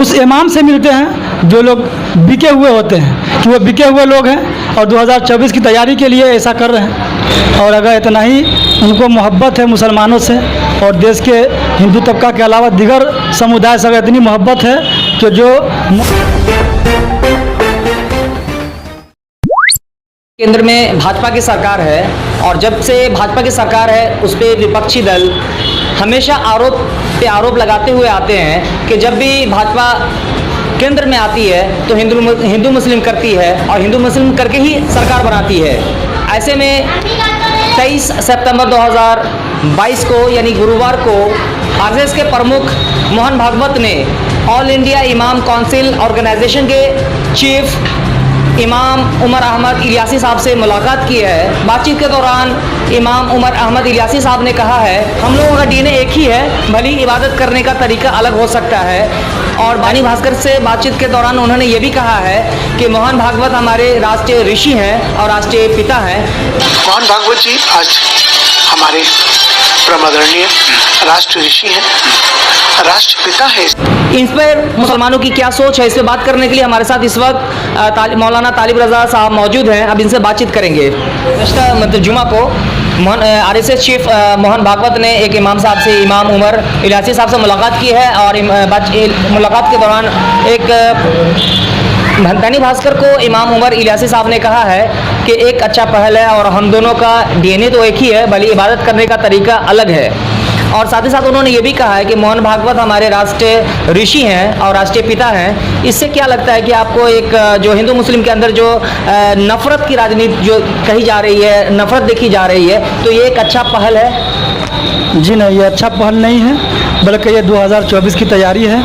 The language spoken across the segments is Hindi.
उस इमाम से मिलते हैं जो लोग बिके हुए होते हैं, कि वो बिके हुए लोग हैं और 2024 की तैयारी के लिए ऐसा कर रहे हैं। और अगर इतना ही उनको मोहब्बत है मुसलमानों से और देश के हिंदू तबका के अलावा दीगर समुदाय से इतनी मोहब्बत है कि जो केंद्र में भाजपा की सरकार है और जब से भाजपा की सरकार है उस पर विपक्षी दल हमेशा आरोप पे आरोप लगाते हुए आते हैं कि जब भी भाजपा केंद्र में आती है तो हिंदू मुस्लिम करती है और हिंदू मुस्लिम करके ही सरकार बनाती है। ऐसे में 23 सितंबर 2022 को यानी गुरुवार को आरएसएस के प्रमुख मोहन भागवत ने ऑल इंडिया इमाम काउंसिल ऑर्गेनाइजेशन के चीफ इमाम उमर अहमद इलियासी साहब से मुलाकात की है। बातचीत के दौरान इमाम उमर अहमद इलियासी साहब ने कहा है हम लोगों का डीएनए एक ही है, भली इबादत करने का तरीका अलग हो सकता है। और बानी भास्कर से बातचीत के दौरान उन्होंने ये भी कहा है कि मोहन भागवत हमारे राष्ट्रीय ऋषि हैं और राष्ट्रीय पिता हैं। मोहन भागवत जी आज हमारे परमादरणीय राष्ट्र ऋषि हैं, राष्ट्रपिता है। इन पर मुसलमानों की क्या सोच है, इस पर बात करने के लिए हमारे साथ इस वक्त मौलाना तालिब रजा साहब मौजूद हैं। अब इनसे बातचीत करेंगे। मतलब जुमा को आरएसएस चीफ मोहन भागवत ने एक इमाम साहब से, इमाम उमर इलियासी साहब से मुलाकात की है और मुलाकात के दौरान एक दैनिक भास्कर को इमाम उमर इलियासी साहब ने कहा है कि एक अच्छा पहल है और हम दोनों का डीएनए तो एक ही है, भली इबादत करने का तरीका अलग है। और साथ ही साथ उन्होंने ये भी कहा है कि मोहन भागवत हमारे राष्ट्रीय ऋषि हैं और राष्ट्रीय पिता हैं। इससे क्या लगता है कि आपको एक जो हिंदू मुस्लिम के अंदर जो नफरत की राजनीति जो कही जा रही है, नफरत देखी जा रही है, तो ये एक अच्छा पहल है? जी नहीं, ये अच्छा पहल नहीं है, बल्कि ये 2024 की तैयारी है।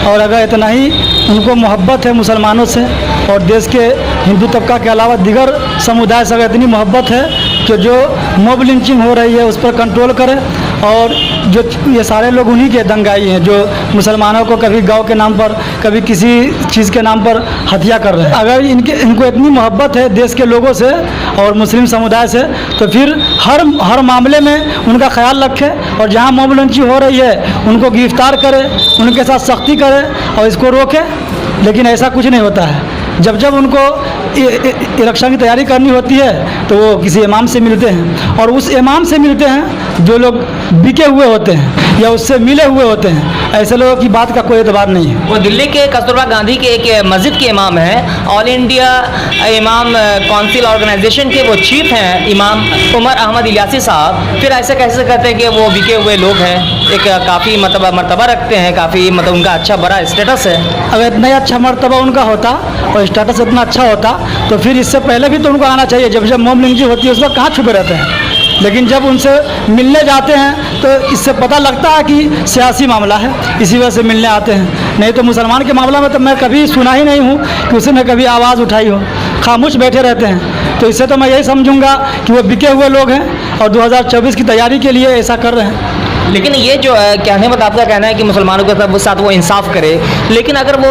और अगर इतना ही उनको मोहब्बत है मुसलमानों से और देश के हिंदू तबका के अलावा दीगर समुदाय से इतनी मोहब्बत है कि जो मॉब लिंचिंग हो रही है उस पर कंट्रोल करें। और जो ये सारे लोग उन्हीं के दंगाई हैं जो मुसलमानों को कभी गांव के नाम पर, कभी किसी चीज़ के नाम पर हत्या कर रहे हैं। अगर इनको इतनी मोहब्बत है देश के लोगों से और मुस्लिम समुदाय से, तो फिर हर मामले में उनका ख्याल रखें और जहां मॉब लिंचिंग हो रही है उनको गिरफ्तार करें, उनके साथ सख्ती करें और इसको रोकें। लेकिन ऐसा कुछ नहीं होता है। जब उनको इलेक्शन की तैयारी करनी होती है तो वो किसी इमाम से मिलते हैं और उस इमाम से मिलते हैं जो लोग बिके हुए होते हैं या उससे मिले हुए होते हैं। ऐसे लोगों की बात का कोई एतबार नहीं है। वो दिल्ली के कस्तूरबा गांधी के एक मस्जिद के इमाम हैं, ऑल इंडिया इमाम काउंसिल ऑर्गेनाइजेशन के वो चीफ हैं इमाम उमर अहमद इलियासी साहब। फिर ऐसे कैसे कहते हैं कि वो बिके हुए लोग हैं? एक काफ़ी मर्तबा रखते हैं, काफ़ी मतलब उनका अच्छा बड़ा स्टेटस है। अगर इतना ही अच्छा मर्तबा उनका होता और स्टेटस इतना अच्छा होता तो फिर इससे पहले भी तो उनको आना चाहिए। जब मॉब लिंचिंग होती है उसमें कहाँ छुपे रहते हैं। लेकिन जब उनसे मिलने जाते हैं तो इससे पता लगता है कि सियासी मामला है, इसी वजह से मिलने आते हैं। नहीं तो मुसलमान के मामला में तो मैं कभी सुना ही नहीं हूँ कि उसने कभी आवाज़ उठाई हो, खामोश बैठे रहते हैं। तो इससे तो मैं यही समझूंगा कि वो बिके हुए लोग हैं और 2024 की तैयारी के लिए ऐसा कर रहे हैं। लेकिन ये जो कहने में आपका कहना है कि मुसलमानों के साथ वो इंसाफ करे, लेकिन अगर वो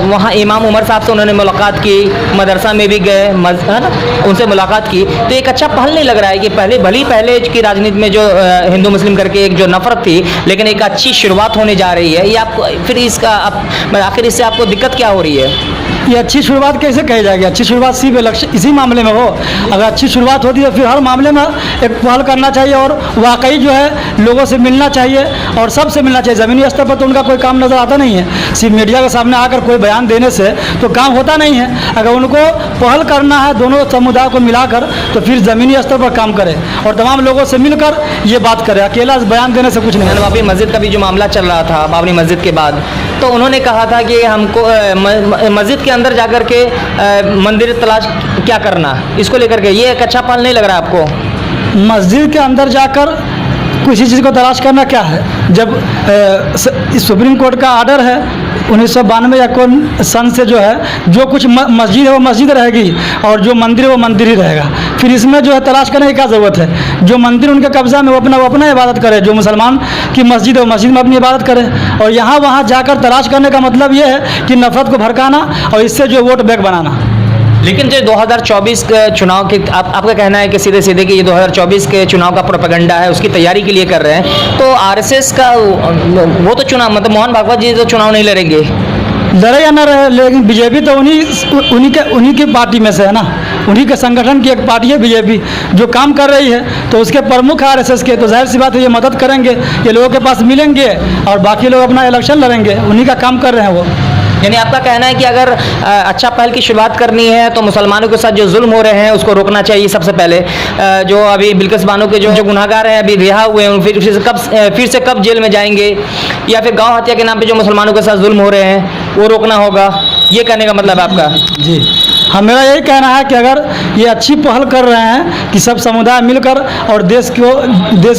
वहाँ इमाम उमर साहब से उन्होंने मुलाकात की, मदरसा में भी गए, है ना, उनसे मुलाकात की, तो एक अच्छा पहल नहीं लग रहा है कि पहले की राजनीति में जो हिंदू मुस्लिम करके एक जो नफरत थी, लेकिन एक अच्छी शुरुआत होने जा रही है। ये आपको फिर आखिर इससे आपको दिक्कत क्या हो रही है? ये अच्छी शुरुआत कैसे कही जाएगी? अच्छी शुरुआत सिर्फ इलेक्शन इसी मामले में हो। अगर अच्छी शुरुआत होती है फिर हर मामले में एक पहल करना चाहिए और वाकई जो है लोगों से मिलना चाहिए और सबसे मिलना चाहिए। ज़मीनी स्तर पर तो उनका कोई काम नज़र आता नहीं है। सिर्फ मीडिया के सामने आकर कोई बयान देने से तो काम होता नहीं है। अगर उनको पहल करना है दोनों समुदाय को मिलाकर तो फिर ज़मीनी स्तर पर काम करें और तमाम लोगों से मिलकर ये बात करें। अकेला बयान देने से कुछ नहीं। बाबरी मस्जिद का भी जो मामला चल रहा था, बाबरी मस्जिद के बाद, तो उन्होंने कहा था कि हमको मस्जिद के अंदर जाकर के मंदिर तलाश क्या करना, इसको लेकर के ये एक अच्छा पहल नहीं लग रहा आपको? मस्जिद के अंदर जाकर किसी चीज़ को तलाश करना क्या है? जब सुप्रीम कोर्ट का आर्डर है 1992 या कौन सन से जो है जो कुछ मस्जिद है वो मस्जिद रहेगी और जो मंदिर है वो मंदिर ही रहेगा। फिर इसमें जो है तलाश करने की क्या ज़रूरत है? जो मंदिर उनके कब्जा में वो अपना इबादत करे, जो मुसलमान की मस्जिद है वो मस्जिद में अपनी इबादत करे। और यहाँ वहाँ जाकर तलाश करने का मतलब ये है कि नफरत को भड़काना और इससे जो वोट बैंक बनाना। लेकिन जो 2024 के चुनाव के आपका कहना है कि सीधे सीधे कि ये 2024 के चुनाव का प्रोपेगेंडा है, उसकी तैयारी के लिए कर रहे हैं, तो आरएसएस का वो तो चुनाव मतलब मोहन भागवत जी तो चुनाव नहीं लड़ेंगे, लड़े या ना रहे, लेकिन बीजेपी तो उन्हीं की पार्टी में से है ना, उन्हीं के संगठन की एक पार्टी है बीजेपी जो काम कर रही है। तो उसके प्रमुख आरएसएस के, तो जाहिर सी बात है ये मदद करेंगे, ये लोगों के पास मिलेंगे और बाकी लोग अपना इलेक्शन लड़ेंगे, उन्हीं का काम कर रहे हैं वो। यानी आपका कहना है कि अगर अच्छा पहल की शुरुआत करनी है तो मुसलमानों के साथ जो जुल्म हो रहे हैं उसको रोकना चाहिए सबसे पहले। जो अभी बिल्किस बानो के जो गुनाहगार हैं अभी रिहा हुए हैं, फिर से कब जेल में जाएंगे, या फिर गांव हत्या के नाम पे जो मुसलमानों के साथ जुल्म हो रहे हैं वो रोकना होगा, ये कहने का मतलब है आपका? जी हाँ, मेरा यही कहना है कि अगर ये अच्छी पहल कर रहे हैं कि सब समुदाय मिलकर और देश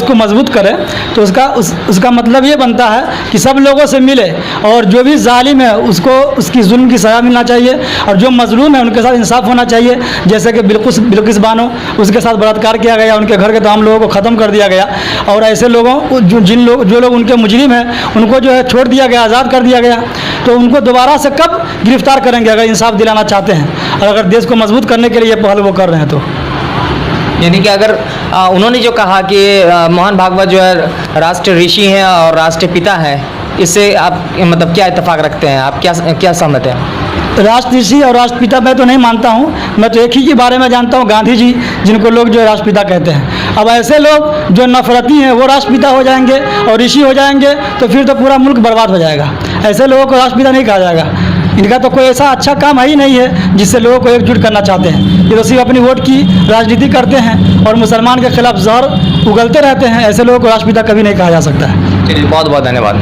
को मजबूत करें, तो उसका मतलब ये बनता है कि सब लोगों से मिले और जो भी जालिम है उसको उसकी जुल्म की सज़ा मिलना चाहिए और जो मजलूम है उनके साथ इंसाफ होना चाहिए। जैसे कि बिल्किस बानो, उसके साथ बलात्कार किया गया, उनके घर के तमाम लोगों को ख़त्म कर दिया गया और ऐसे लोगों जो लोग उनके मुजरिम हैं उनको जो है छोड़ दिया गया, आज़ाद कर दिया गया। तो उनको दोबारा से कब गिरफ्तार करेंगे अगर इंसाफ दिलाना चाहते हैं और अगर देश को मजबूत करने के लिए ये पहल वो कर रहे हैं तो। यानी कि अगर उन्होंने जो कहा कि मोहन भागवत जो है राष्ट्र ऋषि हैं और राष्ट्र पिता हैं, इससे आप मतलब क्या इत्तेफाक रखते हैं, आप क्या सहमत हैं? राष्ट्र ऋषि और राष्ट्रपिता मैं तो नहीं मानता हूँ, मैं तो एक ही के बारे में जानता हूँ, गांधी जी, जिनको लोग जो राष्ट्रपिता कहते हैं। अब ऐसे लोग जो नफरती हैं वो राष्ट्रपिता हो जाएंगे और ऋषि हो जाएंगे तो फिर तो पूरा मुल्क बर्बाद हो जाएगा। ऐसे लोगों को राष्ट्रपिता नहीं कहा जाएगा। इनका तो कोई ऐसा अच्छा काम है ही नहीं है जिससे लोगों को एकजुट करना चाहते हैं। ये तो सिर्फ अपनी वोट की राजनीति करते हैं और मुसलमान के खिलाफ जहर उगलते रहते हैं। ऐसे लोगों को राष्ट्रपिता कभी नहीं कहा जा सकता है। चलिए, बहुत बहुत धन्यवाद।